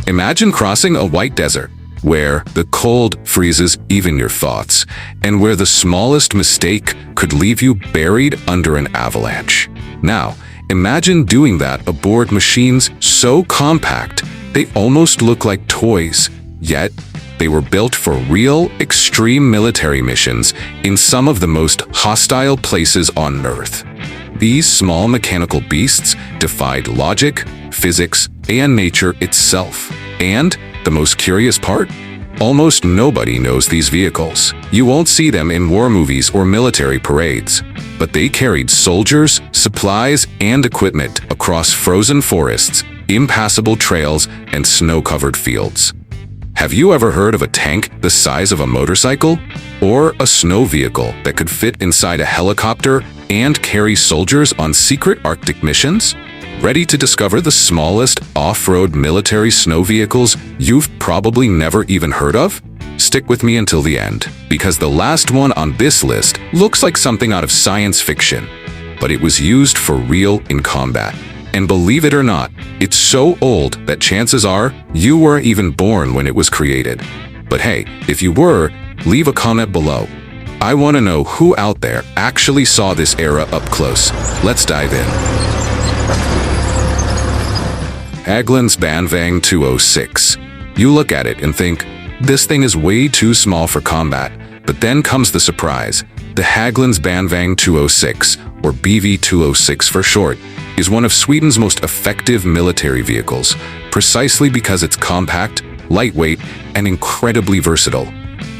Imagine crossing a white desert, where the cold freezes even your thoughts, and where the smallest mistake could leave you buried under an avalanche. Now, imagine doing that aboard machines so compact they almost look like toys, yet they were built for real, extreme military missions in some of the most hostile places on Earth. These small mechanical beasts defied logic, physics, and nature itself. And the most curious part? Almost nobody knows these vehicles. You won't see them in war movies or military parades, but they carried soldiers, supplies, and equipment across frozen forests, impassable trails, and snow-covered fields. Have you ever heard of a tank the size of a motorcycle? Or a snow vehicle that could fit inside a helicopter and carry soldiers on secret Arctic missions? Ready to discover the smallest off-road military snow vehicles you've probably never even heard of? Stick with me until the end, because the last one on this list looks like something out of science fiction, but it was used for real in combat. And believe it or not, it's so old that chances are you weren't even born when it was created. But hey, if you were, leave a comment below. I want to know who out there actually saw this era up close. Let's dive in. Hagglunds BV 206. You look at it and think, this thing is way too small for combat. But then comes the surprise. The Hagglunds BV 206, or BV 206 for short, is one of Sweden's most effective military vehicles, precisely because it's compact, lightweight, and incredibly versatile.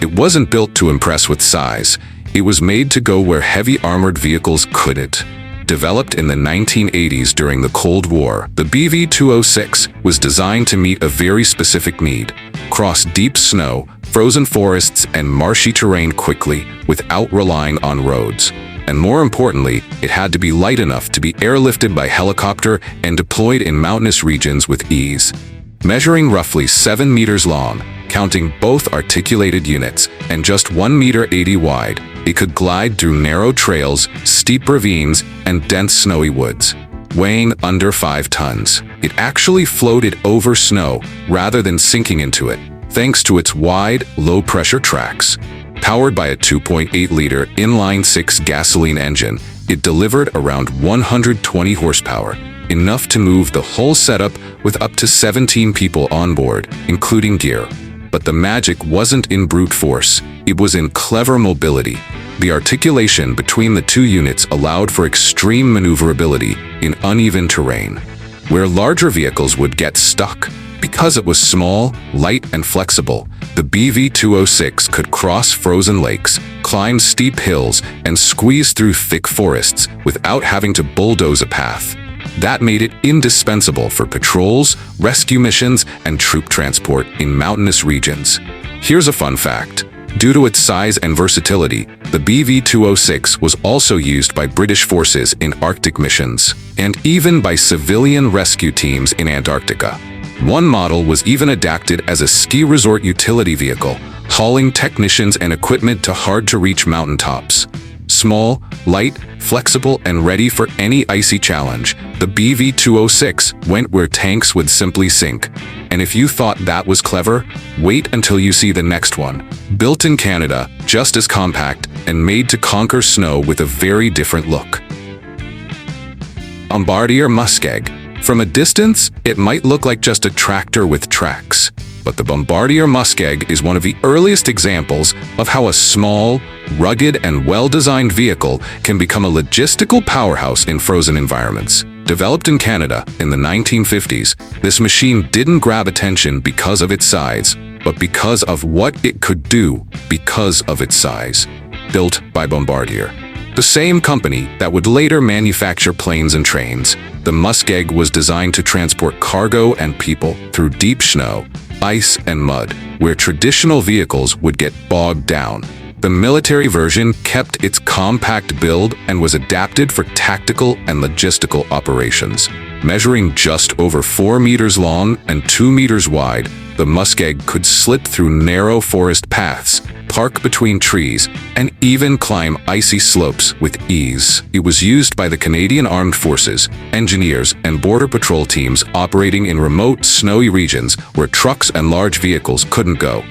It wasn't built to impress with size. It was made to go where heavy armored vehicles couldn't. Developed in the 1980s during the Cold War, the BV 206 was designed to meet a very specific need: cross deep snow, frozen forests, and marshy terrain quickly without relying on roads. And more importantly, it had to be light enough to be airlifted by helicopter and deployed in mountainous regions with ease. Measuring roughly 7 meters long, counting both articulated units, and just 1 meter 80 wide, it could glide through narrow trails, steep ravines, and dense snowy woods. Weighing under 5 tons, it actually floated over snow rather than sinking into it, thanks to its wide, low-pressure tracks. Powered by a 2.8-liter inline-6 gasoline engine, it delivered around 120 horsepower, enough to move the whole setup with up to 17 people on board, including gear. But the magic wasn't in brute force, it was in clever mobility. The articulation between the two units allowed for extreme maneuverability in uneven terrain, where larger vehicles would get stuck. Because it was small, light, and flexible, the BV 206 could cross frozen lakes, climb steep hills, and squeeze through thick forests without having to bulldoze a path. That made it indispensable for patrols, rescue missions, and troop transport in mountainous regions. Here's a fun fact. Due to its size and versatility, the BV 206 was also used by British forces in Arctic missions, and even by civilian rescue teams in Antarctica. One model was even adapted as a ski resort utility vehicle, hauling technicians and equipment to hard-to-reach mountaintops. Small, light, flexible, and ready for any icy challenge, the BV 206 went where tanks would simply sink. And if you thought that was clever, wait until you see the next one. Built in Canada, just as compact, and made to conquer snow with a very different look. Bombardier Muskeg. From a distance, it might look like just a tractor with tracks, but the Bombardier Muskeg is one of the earliest examples of how a small, rugged, and well-designed vehicle can become a logistical powerhouse in frozen environments. Developed in Canada in the 1950s, this machine didn't grab attention because of its size, but because of what it could do because of its size. Built by Bombardier, the same company that would later manufacture planes and trains, the Muskeg was designed to transport cargo and people through deep snow, ice, and mud, where traditional vehicles would get bogged down. The military version kept its compact build and was adapted for tactical and logistical operations. Measuring just over 4 meters long and 2 meters wide, the Muskeg could slip through narrow forest paths, park between trees, and even climb icy slopes with ease. It was used by the Canadian Armed Forces, engineers, and Border Patrol teams operating in remote, snowy regions where trucks and large vehicles couldn't go.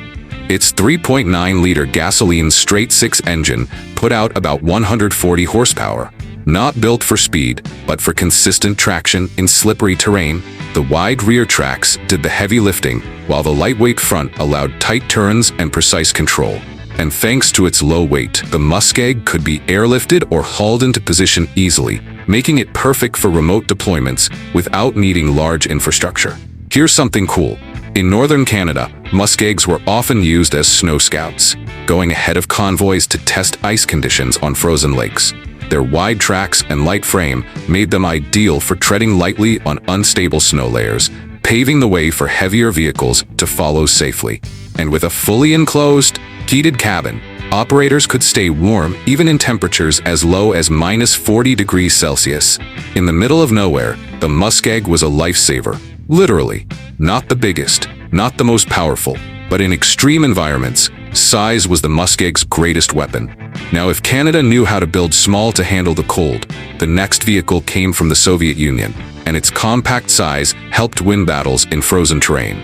Its 3.9-liter gasoline straight-six engine put out about 140 horsepower. Not built for speed, but for consistent traction in slippery terrain, the wide rear tracks did the heavy lifting, while the lightweight front allowed tight turns and precise control. And thanks to its low weight, the Muskeg could be airlifted or hauled into position easily, making it perfect for remote deployments without needing large infrastructure. Here's something cool. In northern Canada, muskegs were often used as snow scouts, going ahead of convoys to test ice conditions on frozen lakes. Their wide tracks and light frame made them ideal for treading lightly on unstable snow layers, paving the way for heavier vehicles to follow safely. And with a fully enclosed, heated cabin, operators could stay warm even in temperatures as low as -40 degrees Celsius. In the middle of nowhere, the Muskeg was a lifesaver. Literally. Not the biggest, not the most powerful, but in extreme environments, size was the Muskeg's greatest weapon. Now, if Canada knew how to build small to handle the cold, the next vehicle came from the Soviet Union, and its compact size helped win battles in frozen terrain.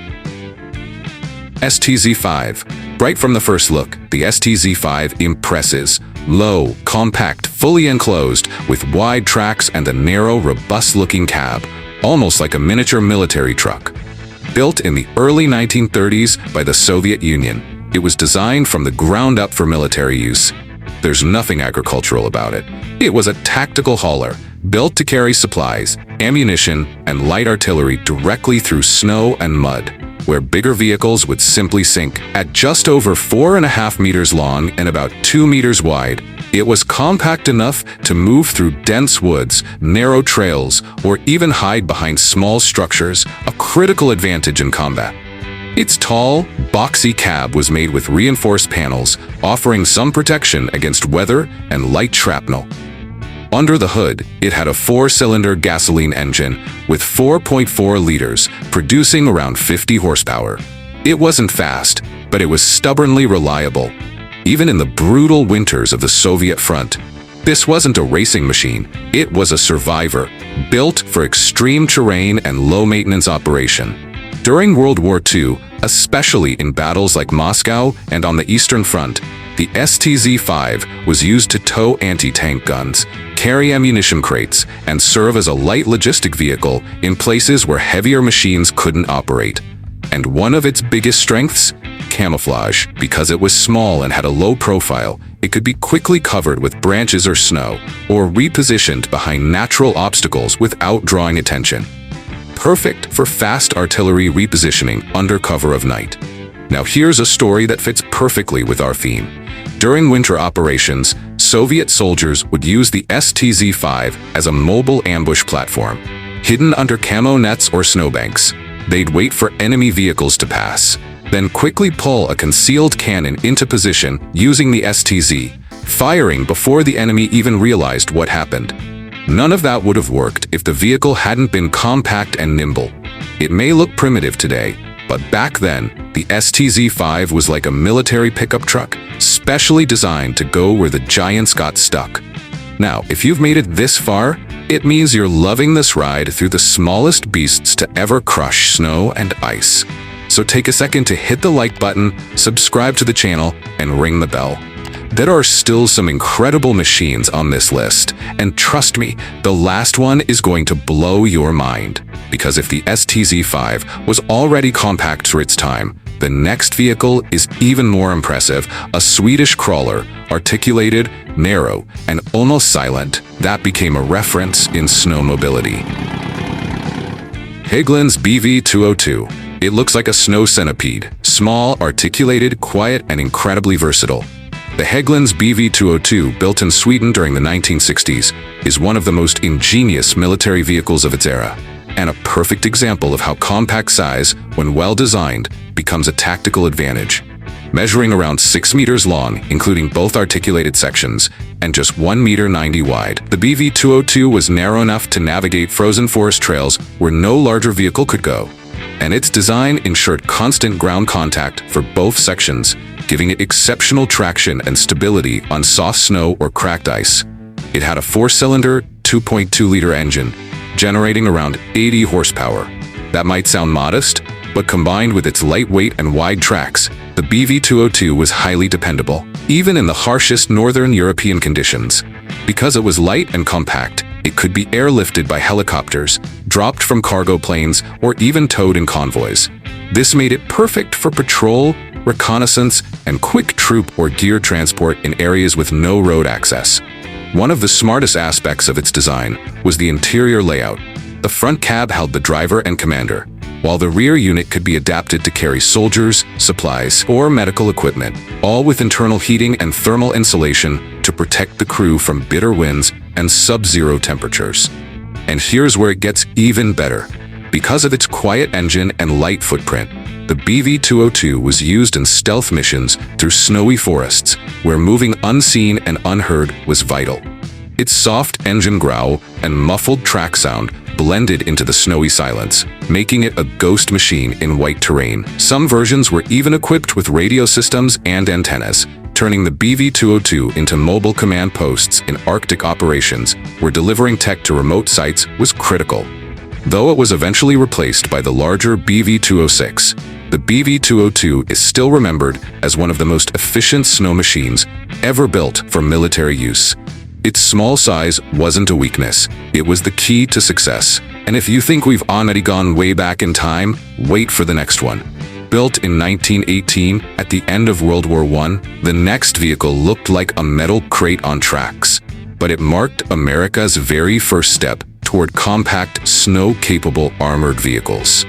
STZ-5. Right from the first look, the STZ-5 impresses. Low, compact, fully enclosed, with wide tracks and a narrow, robust-looking cab, almost like a miniature military truck. Built in the early 1930s by the Soviet Union, it was designed from the ground up for military use. There's nothing agricultural about it. It was a tactical hauler, built to carry supplies, ammunition, and light artillery directly through snow and mud, where bigger vehicles would simply sink. At just over 4.5 meters long and about 2 meters wide, it was compact enough to move through dense woods, narrow trails, or even hide behind small structures, a critical advantage in combat. Its tall, boxy cab was made with reinforced panels, offering some protection against weather and light shrapnel. Under the hood, it had a 4-cylinder gasoline engine with 4.4 liters, producing around 50 horsepower. It wasn't fast, but it was stubbornly reliable. Even in the brutal winters of the Soviet front, this wasn't a racing machine, it was a survivor, built for extreme terrain and low-maintenance operation. During World War II, especially in battles like Moscow and on the Eastern Front, the STZ-5 was used to tow anti-tank guns, carry ammunition crates, and serve as a light logistic vehicle in places where heavier machines couldn't operate. And one of its biggest strengths? Camouflage. Because it was small and had a low profile, it could be quickly covered with branches or snow, or repositioned behind natural obstacles without drawing attention. Perfect for fast artillery repositioning under cover of night. Now here's a story that fits perfectly with our theme. During winter operations, Soviet soldiers would use the STZ-5 as a mobile ambush platform. Hidden under camo nets or snowbanks, they'd wait for enemy vehicles to pass, then quickly pull a concealed cannon into position using the STZ, firing before the enemy even realized what happened. None of that would have worked if the vehicle hadn't been compact and nimble. It may look primitive today, but back then, the STZ-5 was like a military pickup truck, specially designed to go where the giants got stuck. Now, if you've made it this far, it means you're loving this ride through the smallest beasts to ever crush snow and ice. So take a second to hit the like button, subscribe to the channel, and ring the bell. There are still some incredible machines on this list, and trust me, the last one is going to blow your mind. Because if the STZ-5 was already compact for its time, the next vehicle is even more impressive, a Swedish crawler, articulated, narrow, and almost silent, that became a reference in snow mobility. Hagglunds BV 202. It looks like a snow centipede, small, articulated, quiet, and incredibly versatile. The Hagglunds BV 202, built in Sweden during the 1960s, is one of the most ingenious military vehicles of its era, and a perfect example of how compact size, when well designed, becomes a tactical advantage. Measuring around 6 meters long, including both articulated sections, and just 1.90 meters wide, the BV 202 was narrow enough to navigate frozen forest trails where no larger vehicle could go. And its design ensured constant ground contact for both sections, giving it exceptional traction and stability on soft snow or cracked ice. It had a 4-cylinder, 2.2-liter engine, generating around 80 horsepower. That might sound modest, but combined with its lightweight and wide tracks, the BV202 was highly dependable, even in the harshest northern European conditions. Because it was light and compact, it could be airlifted by helicopters, dropped from cargo planes, or even towed in convoys. This made it perfect for patrol, reconnaissance, and quick troop or gear transport in areas with no road access. One of the smartest aspects of its design was the interior layout. The front cab held the driver and commander, while the rear unit could be adapted to carry soldiers, supplies, or medical equipment, all with internal heating and thermal insulation to protect the crew from bitter winds and sub-zero temperatures. And here's where it gets even better. Because of its quiet engine and light footprint, the BV202 was used in stealth missions through snowy forests, where moving unseen and unheard was vital. Its soft engine growl and muffled track sound blended into the snowy silence, making it a ghost machine in white terrain. Some versions were even equipped with radio systems and antennas, turning the BV202 into mobile command posts in Arctic operations, where delivering tech to remote sites was critical. Though it was eventually replaced by the larger BV206, the BV202 is still remembered as one of the most efficient snow machines ever built for military use. Its small size wasn't a weakness, it was the key to success. And if you think we've already gone way back in time, wait for the next one. Built in 1918 at the end of World War I, the next vehicle looked like a metal crate on tracks. But it marked America's very first step toward compact, snow-capable armored vehicles.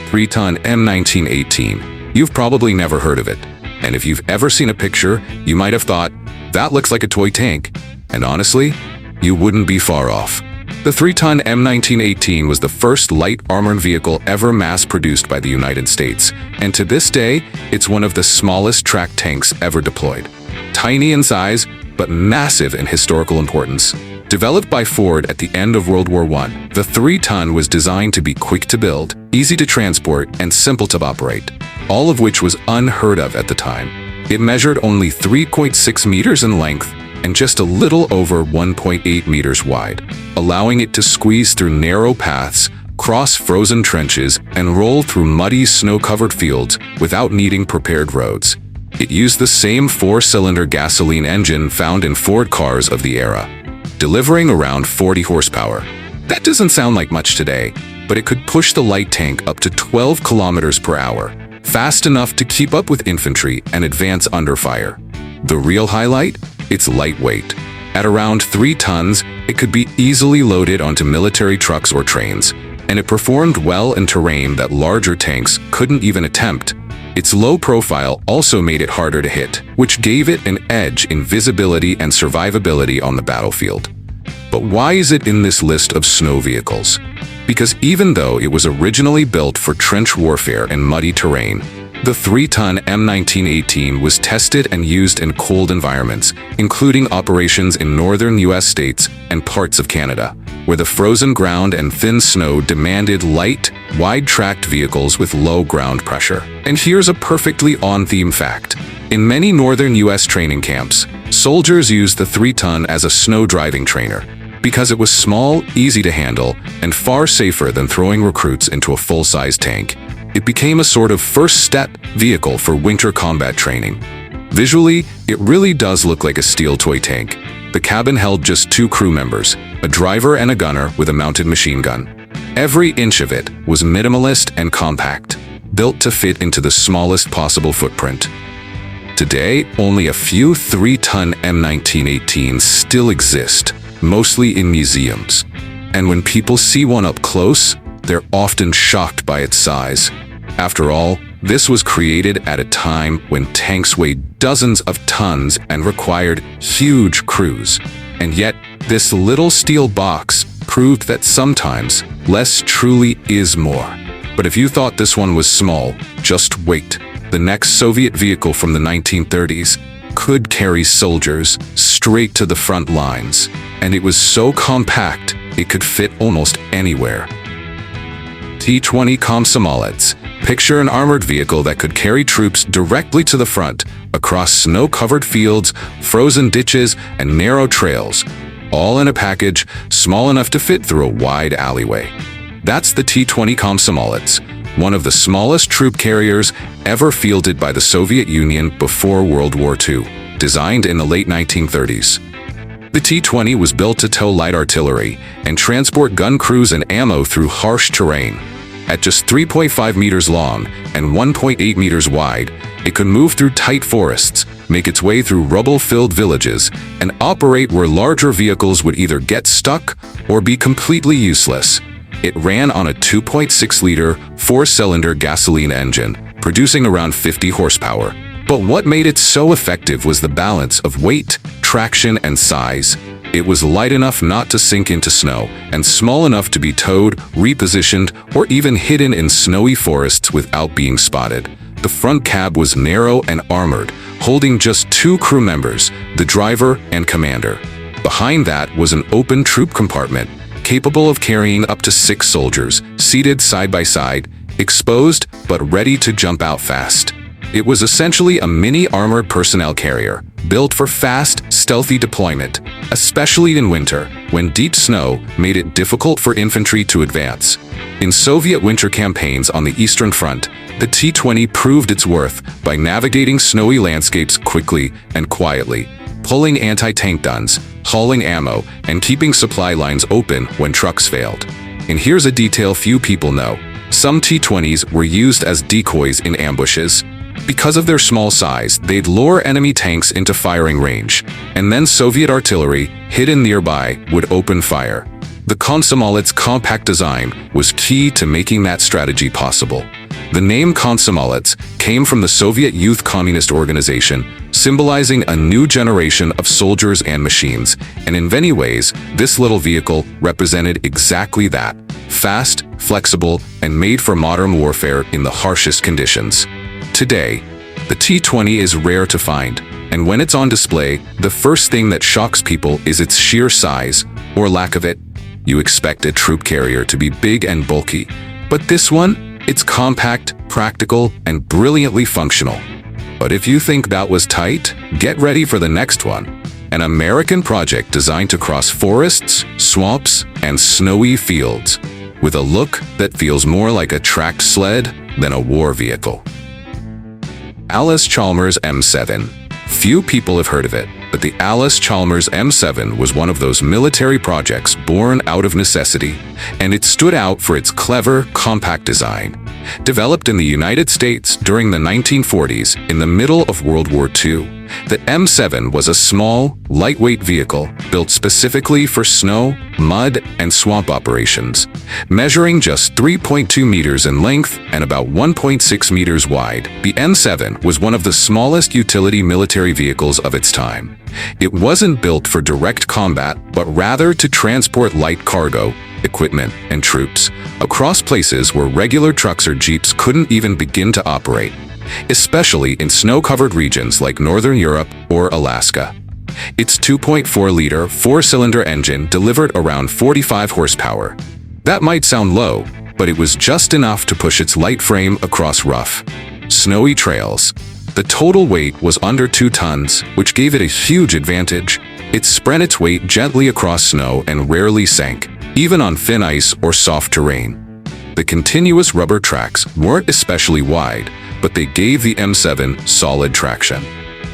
3-ton M1918. You've probably never heard of it. And if you've ever seen a picture, you might have thought, that looks like a toy tank. And honestly, you wouldn't be far off. The 3-ton M1918 was the first light armored vehicle ever mass-produced by the United States, and to this day, it's one of the smallest track tanks ever deployed. Tiny in size, but massive in historical importance. Developed by Ford at the end of World War I, the 3-ton was designed to be quick to build, easy to transport, and simple to operate, all of which was unheard of at the time. It measured only 3.6 meters in length and just a little over 1.8 meters wide, allowing it to squeeze through narrow paths, cross frozen trenches, and roll through muddy, snow-covered fields without needing prepared roads. It used the same 4-cylinder gasoline engine found in Ford cars of the era, delivering around 40 horsepower. That doesn't sound like much today, but it could push the light tank up to 12 kilometers per hour, fast enough to keep up with infantry and advance under fire. The real highlight? Its lightweight. At around 3 tons, it could be easily loaded onto military trucks or trains, and it performed well in terrain that larger tanks couldn't even attempt. Its low profile also made it harder to hit, which gave it an edge in visibility and survivability on the battlefield. But why is it in this list of snow vehicles? Because even though it was originally built for trench warfare and muddy terrain, the 3-ton M1918 was tested and used in cold environments, including operations in northern US states and parts of Canada, where the frozen ground and thin snow demanded light, wide-tracked vehicles with low ground pressure. And here's a perfectly on-theme fact. In many northern US training camps, soldiers used the 3-ton as a snow driving trainer, because it was small, easy to handle, and far safer than throwing recruits into a full-size tank. It became a sort of first-step vehicle for winter combat training. Visually, it really does look like a steel toy tank. The cabin held just 2 crew members, a driver and a gunner with a mounted machine gun. Every inch of it was minimalist and compact, built to fit into the smallest possible footprint. Today, only a few 3-ton M1918s still exist, mostly in museums. And when people see one up close, they're often shocked by its size. After all, this was created at a time when tanks weighed dozens of tons and required huge crews. And yet, this little steel box proved that sometimes less truly is more. But if you thought this one was small, just wait. The next Soviet vehicle from the 1930s could carry soldiers straight to the front lines. And it was so compact, it could fit almost anywhere. T-20 Komsomolets. Picture an armored vehicle that could carry troops directly to the front, across snow-covered fields, frozen ditches, and narrow trails, all in a package small enough to fit through a wide alleyway. That's the T-20 Komsomolets, one of the smallest troop carriers ever fielded by the Soviet Union before World War II, designed in the late 1930s. The T-20 was built to tow light artillery and transport gun crews and ammo through harsh terrain. At just 3.5 meters long and 1.8 meters wide, it could move through tight forests, make its way through rubble-filled villages, and operate where larger vehicles would either get stuck or be completely useless. It ran on a 2.6-liter, four-cylinder gasoline engine, producing around 50 horsepower. But what made it so effective was the balance of weight, traction, and size. It was light enough not to sink into snow, and small enough to be towed, repositioned, or even hidden in snowy forests without being spotted. The front cab was narrow and armored, holding just 2 crew members, the driver and commander. Behind that was an open troop compartment, capable of carrying up to 6 soldiers, seated side by side, exposed but ready to jump out fast. It was essentially a mini armored personnel carrier, built for fast, stealthy deployment, especially in winter, when deep snow made it difficult for infantry to advance. In Soviet winter campaigns on the Eastern Front, the T-20 proved its worth by navigating snowy landscapes quickly and quietly, pulling anti-tank guns, hauling ammo, and keeping supply lines open when trucks failed. And here's a detail few people know. Some T-20s were used as decoys in ambushes. Because of their small size, they'd lure enemy tanks into firing range, and then Soviet artillery, hidden nearby, would open fire. The Komsomolets' compact design was key to making that strategy possible. The name Komsomolets came from the Soviet Youth Communist Organization, symbolizing a new generation of soldiers and machines, and in many ways, this little vehicle represented exactly that: fast, flexible, and made for modern warfare in the harshest conditions. Today, the T-20 is rare to find, and when it's on display, the first thing that shocks people is its sheer size, or lack of it. You expect a troop carrier to be big and bulky, but this one, it's compact, practical, and brilliantly functional. But if you think that was tight, get ready for the next one. An American project designed to cross forests, swamps, and snowy fields, with a look that feels more like a tracked sled than a war vehicle. Allis-Chalmers M7. Few people have heard of it, but the Allis-Chalmers M7 was one of those military projects born out of necessity, and it stood out for its clever, compact design. Developed in the United States during the 1940s in the middle of World War II, the M7 was a small, lightweight vehicle built specifically for snow, mud, and swamp operations. Measuring just 3.2 meters in length and about 1.6 meters wide, the M7 was one of the smallest utility military vehicles of its time. It wasn't built for direct combat, but rather to transport light cargo, equipment, and troops across places where regular trucks or jeeps couldn't even begin to operate, especially in snow-covered regions like Northern Europe or Alaska. Its 2.4-liter four-cylinder engine delivered around 45 horsepower. That might sound low, but it was just enough to push its light frame across rough, snowy trails. The total weight was under 2 tons, which gave it a huge advantage. It spread its weight gently across snow and rarely sank, even on thin ice or soft terrain. The continuous rubber tracks weren't especially wide, but they gave the M7 solid traction.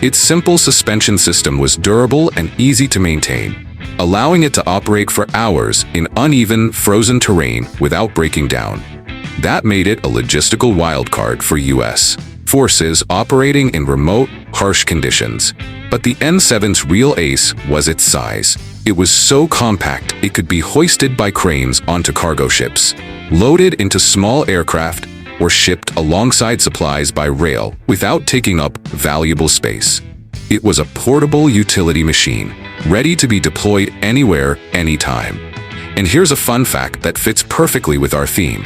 Its simple suspension system was durable and easy to maintain, allowing it to operate for hours in uneven, frozen terrain without breaking down. That made it a logistical wildcard for U.S. forces operating in remote, harsh conditions. But the M7's real ace was its size. It was so compact it could be hoisted by cranes onto cargo ships, loaded into small aircraft, or shipped alongside supplies by rail without taking up valuable space. It was a portable utility machine, ready to be deployed anywhere, anytime. And here's a fun fact that fits perfectly with our theme.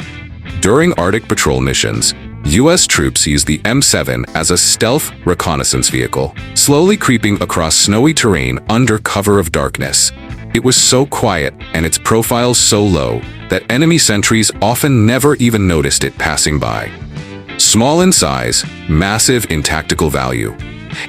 During Arctic patrol missions, U.S. troops used the M7 as a stealth reconnaissance vehicle, slowly creeping across snowy terrain under cover of darkness. It was so quiet and its profile so low that enemy sentries often never even noticed it passing by. Small in size, massive in tactical value.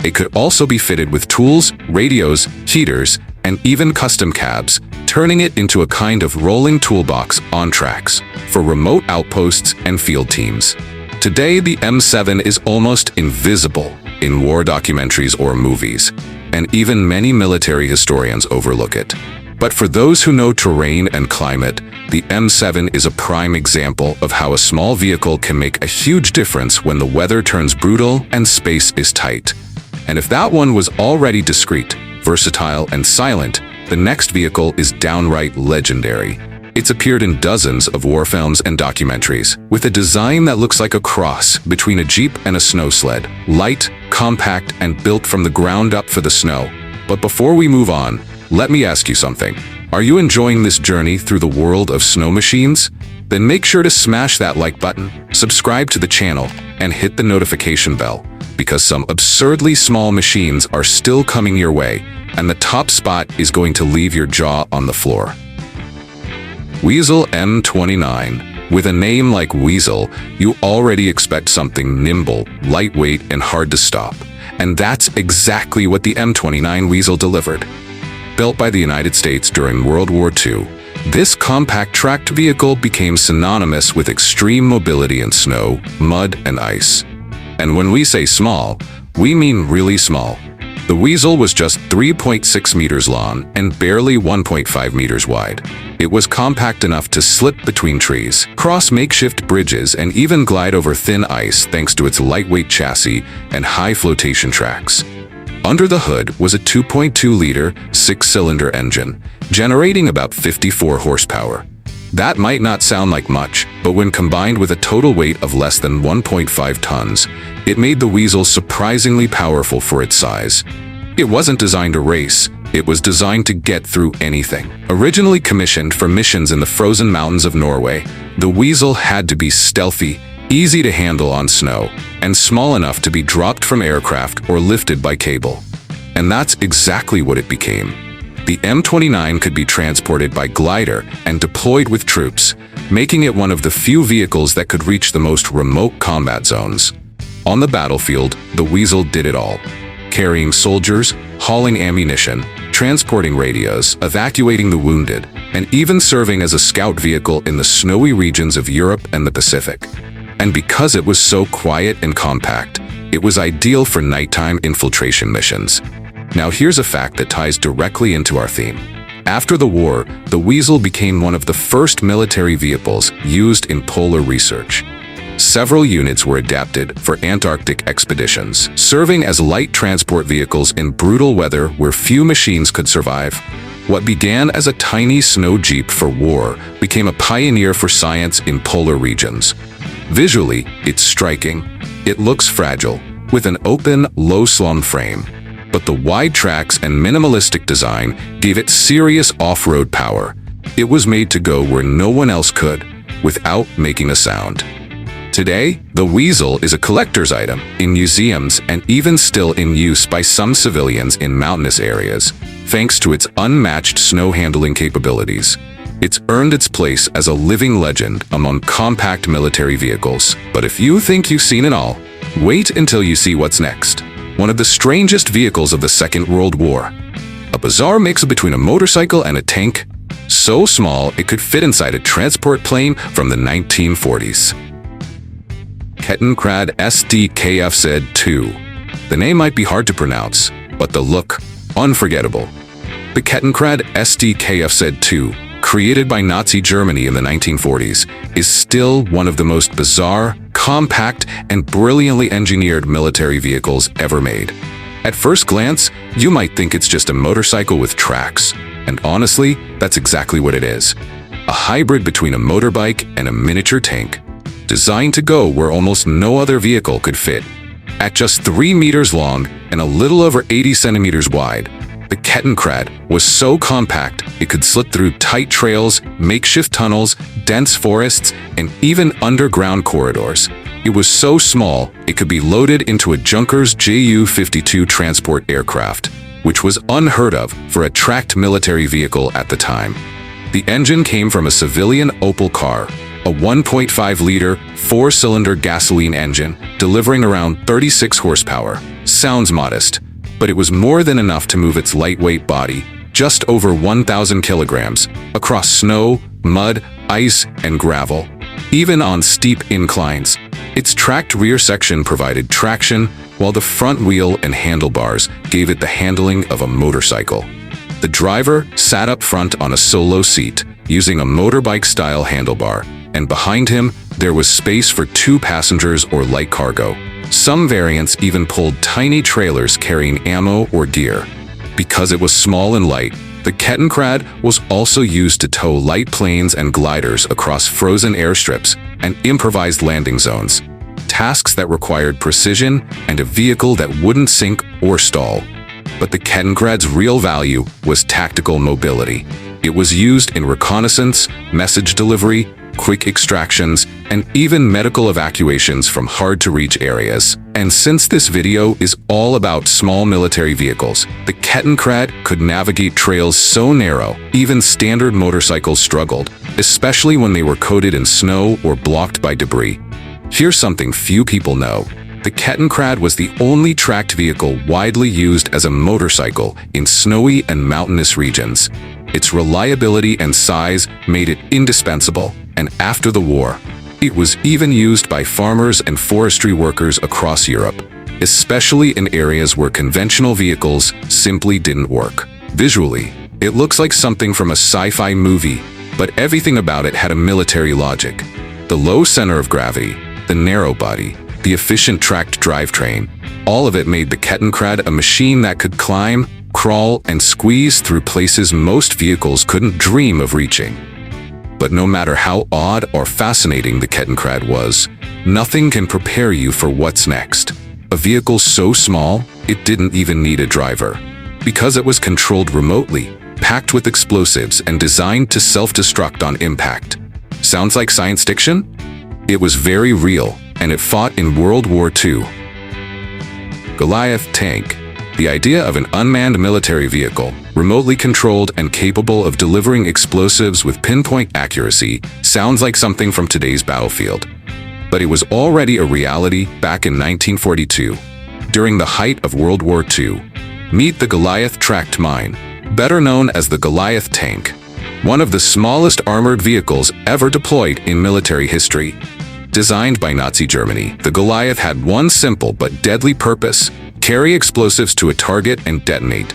It could also be fitted with tools, radios, heaters, and even custom cabs, turning it into a kind of rolling toolbox on tracks for remote outposts and field teams. Today, the M7 is almost invisible in war documentaries or movies, and even many military historians overlook it. But for those who know terrain and climate, the M7 is a prime example of how a small vehicle can make a huge difference when the weather turns brutal and space is tight. And if that one was already discreet, versatile, and silent, the next vehicle is downright legendary. It's appeared in dozens of war films and documentaries, with a design that looks like a cross between a Jeep and a snow sled, light, compact, and built from the ground up for the snow. But before we move on, let me ask you something. Are you enjoying this journey through the world of snow machines? Then make sure to smash that like button, subscribe to the channel, and hit the notification bell, because some absurdly small machines are still coming your way, and the top spot is going to leave your jaw on the floor. Weasel M29. With a name like Weasel, you already expect something nimble, lightweight, and hard to stop. And that's exactly what the M29 Weasel delivered. Built by the United States during World War II, this compact tracked vehicle became synonymous with extreme mobility in snow, mud, and ice. And when we say small, we mean really small. The Weasel was just 3.6 meters long and barely 1.5 meters wide. It was compact enough to slip between trees, cross makeshift bridges, and even glide over thin ice thanks to its lightweight chassis and high flotation tracks. Under the hood was a 2.2-liter, 6-cylinder engine, generating about 54 horsepower. That might not sound like much, but when combined with a total weight of less than 1.5 tons, it made the Weasel surprisingly powerful for its size. It wasn't designed to race, it was designed to get through anything. Originally commissioned for missions in the frozen mountains of Norway, the Weasel had to be stealthy, easy to handle on snow, and small enough to be dropped from aircraft or lifted by cable. And that's exactly what it became. The M29 could be transported by glider and deployed with troops, making it one of the few vehicles that could reach the most remote combat zones. On the battlefield, the Weasel did it all. Carrying soldiers, hauling ammunition, transporting radios, evacuating the wounded, and even serving as a scout vehicle in the snowy regions of Europe and the Pacific. And because it was so quiet and compact, it was ideal for nighttime infiltration missions. Now here's a fact that ties directly into our theme. After the war, the Weasel became one of the first military vehicles used in polar research. Several units were adapted for Antarctic expeditions, serving as light transport vehicles in brutal weather where few machines could survive. What began as a tiny snow jeep for war became a pioneer for science in polar regions. Visually, it's striking. It looks fragile, with an open, low-slung frame. But the wide tracks and minimalistic design gave it serious off-road power. It was made to go where no one else could, without making a sound. Today, the Weasel is a collector's item in museums and even still in use by some civilians in mountainous areas, thanks to its unmatched snow handling capabilities. It's earned its place as a living legend among compact military vehicles. But if you think you've seen it all, wait until you see what's next. One of the strangest vehicles of the Second World War. A bizarre mix between a motorcycle and a tank, so small it could fit inside a transport plane from the 1940s. Kettenkrad HK. The name might be hard to pronounce, but the look, unforgettable. The Kettenkrad HK, created by Nazi Germany in the 1940s, is still one of the most bizarre, compact, and brilliantly engineered military vehicles ever made. At first glance, you might think it's just a motorcycle with tracks, and honestly, that's exactly what it is. A hybrid between a motorbike and a miniature tank, designed to go where almost no other vehicle could fit. At just 3 meters long and a little over 80 centimeters wide, the Kettenkrad was so compact it could slip through tight trails, makeshift tunnels, dense forests, and even underground corridors. It was so small it could be loaded into a Junkers Ju-52 transport aircraft. which was unheard of for a tracked military vehicle at the time. The engine came from a civilian Opel car, a 1.5-liter, 4-cylinder gasoline engine, delivering around 36 horsepower. Sounds modest, but it was more than enough to move its lightweight body, just over 1,000 kilograms, across snow, mud, ice, and gravel. Even on steep inclines, its tracked rear section provided traction, while the front wheel and handlebars gave it the handling of a motorcycle. The driver sat up front on a solo seat, using a motorbike-style handlebar, and behind him there was space for 2 passengers or light cargo. Some variants even pulled tiny trailers carrying ammo or gear. Because it was small and light, the Kettenkrad was also used to tow light planes and gliders across frozen airstrips and improvised landing zones, tasks that required precision and a vehicle that wouldn't sink or stall. But the Kettenkrad's real value was tactical mobility. It was used in reconnaissance, message delivery, quick extractions, and even medical evacuations from hard-to-reach areas. And since this video is all about small military vehicles, the Kettenkrad could navigate trails so narrow, even standard motorcycles struggled, especially when they were coated in snow or blocked by debris. Here's something few people know. The Kettenkrad was the only tracked vehicle widely used as a motorcycle in snowy and mountainous regions. Its reliability and size made it indispensable, and after the war, it was even used by farmers and forestry workers across Europe, especially in areas where conventional vehicles simply didn't work. Visually, it looks like something from a sci-fi movie, but everything about it had a military logic. The low center of gravity, the narrow body, the efficient tracked drivetrain, all of it made the Kettenkrad a machine that could climb, crawl, and squeeze through places most vehicles couldn't dream of reaching. But no matter how odd or fascinating the Kettenkrad was, nothing can prepare you for what's next. A vehicle so small, it didn't even need a driver. Because it was controlled remotely, packed with explosives, and designed to self-destruct on impact. Sounds like science fiction? It was very real, and it fought in World War II. Goliath tank. The idea of an unmanned military vehicle, remotely controlled and capable of delivering explosives with pinpoint accuracy, sounds like something from today's battlefield. But it was already a reality back in 1942, during the height of World War II. Meet the Goliath tracked mine, better known as the Goliath tank, one of the smallest armored vehicles ever deployed in military history. Designed by Nazi Germany, the Goliath had one simple but deadly purpose: carry explosives to a target and detonate.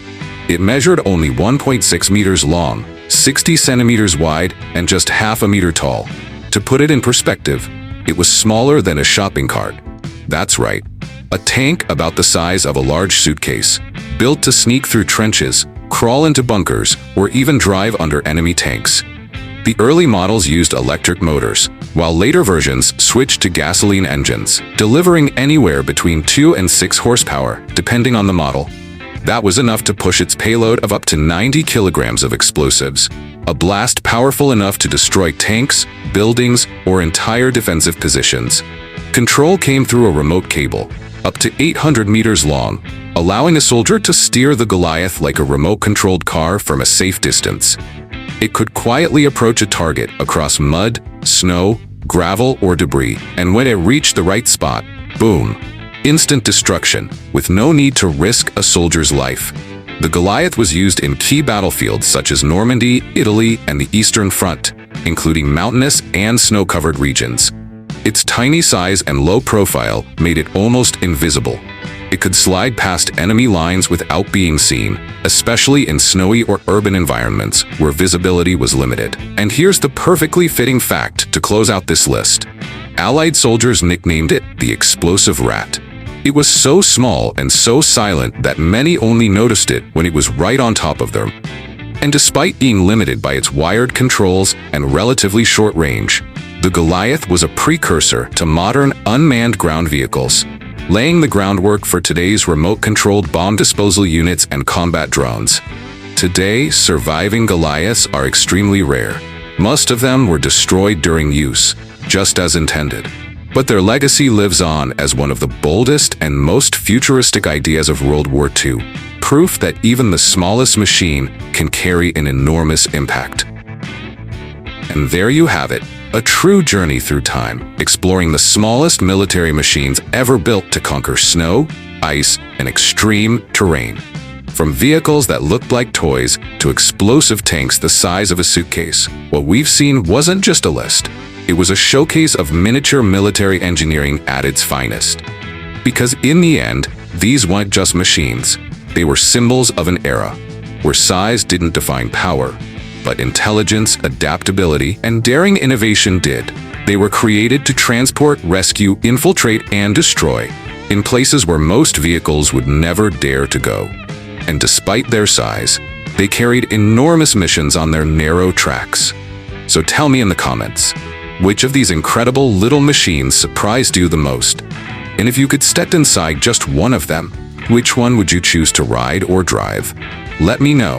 It measured only 1.6 meters long, 60 centimeters wide, and just half a meter tall. To put it in perspective, it was smaller than a shopping cart. That's right, a tank about the size of a large suitcase, built to sneak through trenches, crawl into bunkers, or even drive under enemy tanks. The early models used electric motors, while later versions switched to gasoline engines, delivering anywhere between 2 and 6 horsepower, depending on the model. That was enough to push its payload of up to 90 kilograms of explosives, a blast powerful enough to destroy tanks, buildings, or entire defensive positions. Control came through a remote cable, up to 800 meters long, allowing a soldier to steer the Goliath like a remote-controlled car from a safe distance. It could quietly approach a target across mud, snow, gravel, or debris, and when it reached the right spot, boom! Instant destruction, with no need to risk a soldier's life. The Goliath was used in key battlefields such as Normandy, Italy, and the Eastern Front, including mountainous and snow-covered regions. Its tiny size and low profile made it almost invisible. It could slide past enemy lines without being seen, especially in snowy or urban environments where visibility was limited. And here's the perfectly fitting fact to close out this list. Allied soldiers nicknamed it the Explosive Rat. It was so small and so silent that many only noticed it when it was right on top of them. And despite being limited by its wired controls and relatively short range, the Goliath was a precursor to modern unmanned ground vehicles, laying the groundwork for today's remote-controlled bomb disposal units and combat drones. Today, surviving Goliaths are extremely rare. Most of them were destroyed during use, just as intended. But their legacy lives on as one of the boldest and most futuristic ideas of World War II, proof that even the smallest machine can carry an enormous impact. And there you have it, a true journey through time, exploring the smallest military machines ever built to conquer snow, ice, and extreme terrain. From vehicles that looked like toys to explosive tanks the size of a suitcase, what we've seen wasn't just a list. It was a showcase of miniature military engineering at its finest. Because in the end, these weren't just machines. They were symbols of an era where size didn't define power, but intelligence, adaptability, and daring innovation did. They were created to transport, rescue, infiltrate, and destroy in places where most vehicles would never dare to go. And despite their size, they carried enormous missions on their narrow tracks. So tell me in the comments, which of these incredible little machines surprised you the most? And if you could step inside just one of them, which one would you choose to ride or drive? Let me know.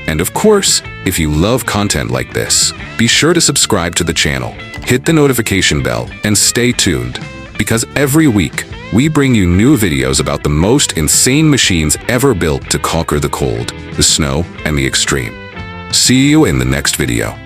And of course, if you love content like this, be sure to subscribe to the channel, hit the notification bell, and stay tuned. Because every week, we bring you new videos about the most insane machines ever built to conquer the cold, the snow, and the extreme. See you in the next video.